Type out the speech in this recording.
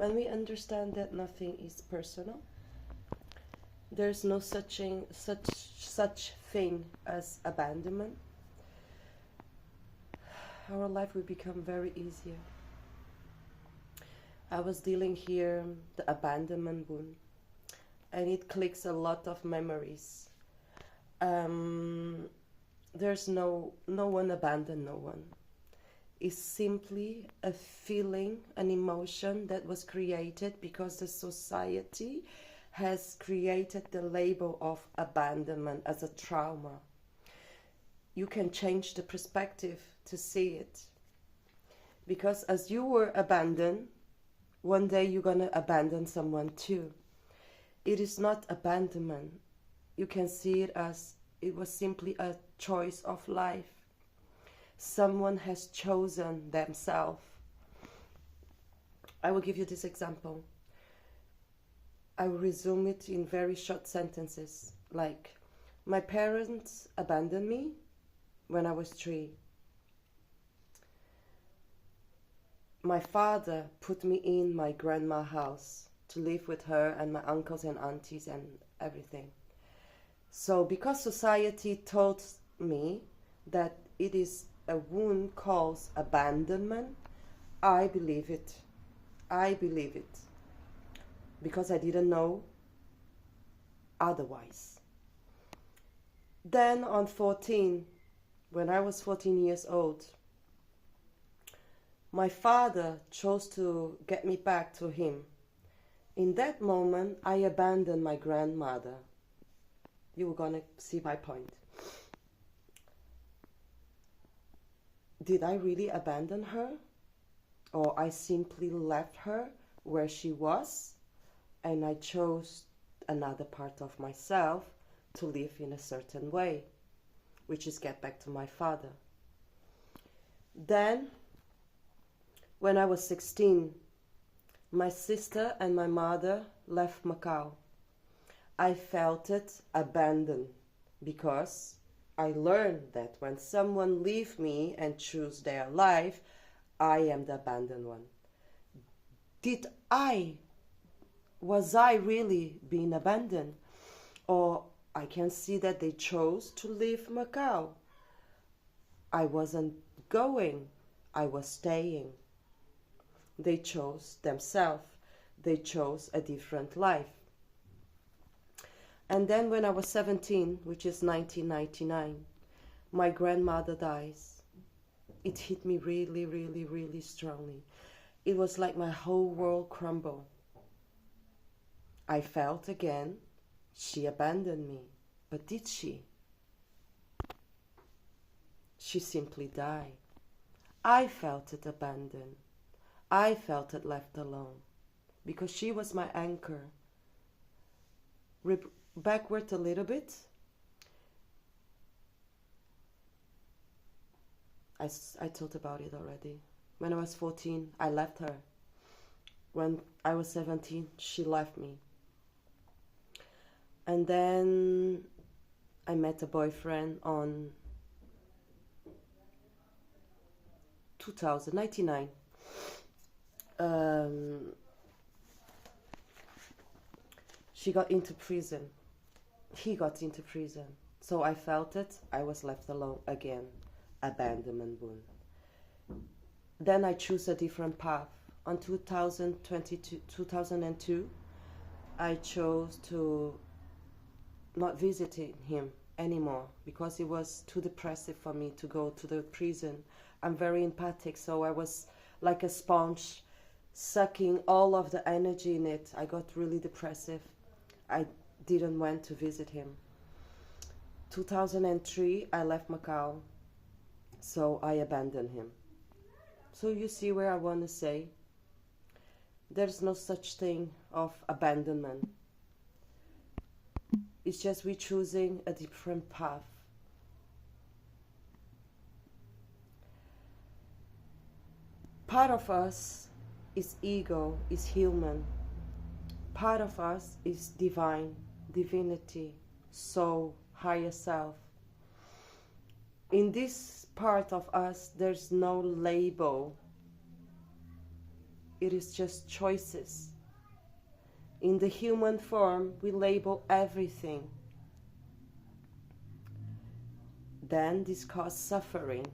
When we understand that nothing is personal, there's no such thing as abandonment, our life will become very easier. I was dealing here the abandonment wound, and it clicks a lot of memories. There's no one abandoned no one. It's simply a feeling, an emotion that was created because the society has created the label of abandonment as a trauma. You can change the perspective to see it. Because as you were abandoned, one day you're going to abandon someone too. It is not abandonment. You can see it as it was simply a choice of life. Someone has chosen themselves. I will give you this example. I will resume it in very short sentences. Like, my parents abandoned me when I was 3. My father put me in my grandma's house to live with her and my uncles and aunties and everything. So because society told me that it is a wound called abandonment, I believe it. I believe it. Because I didn't know otherwise. Then on 14, when I was 14 years old, my father chose to get me back to him. In that moment, I abandoned my grandmother. You were going to see my point. Did I really abandon her? Or I simply left her where she was and I chose another part of myself to live in a certain way, which is get back to my father. Then, when I was 16, my sister and my mother left Macau. I felt it abandoned because I learned that when someone leaves me and choose their life, I am the abandoned one. Was I really being abandoned? Or I can see that they chose to leave Macau. I wasn't going, I was staying. They chose themselves. They chose a different life. And then when I was 17, which is 1999, my grandmother dies. It hit me really, really, really strongly. It was like my whole world crumbled. I felt again, she abandoned me. But did she? She simply died. I felt it abandoned. I felt it left alone. Because she was my anchor. Backward a little bit. I told about it already. When I was 14, I left her. When I was 17, she left me. And then I met a boyfriend on 1999. She got into prison. He got into prison. So I felt it. I was left alone again. Abandonment wound. Then I chose a different path. On 2002, I chose to not visit him anymore because it was too depressive for me to go to the prison. I'm very empathic, so I was like a sponge sucking all of the energy in it. I got really depressive. I didn't want to visit him. 2003, I left Macau, so I abandoned him. So you see where I want to say, there's no such thing of abandonment. It's just we choosing a different path. Part of us is ego, is human. Part of us is divine, divinity, soul, higher self. In this part of us, there's no label. it is just choices. In the human form, we label everything. Then this causes suffering.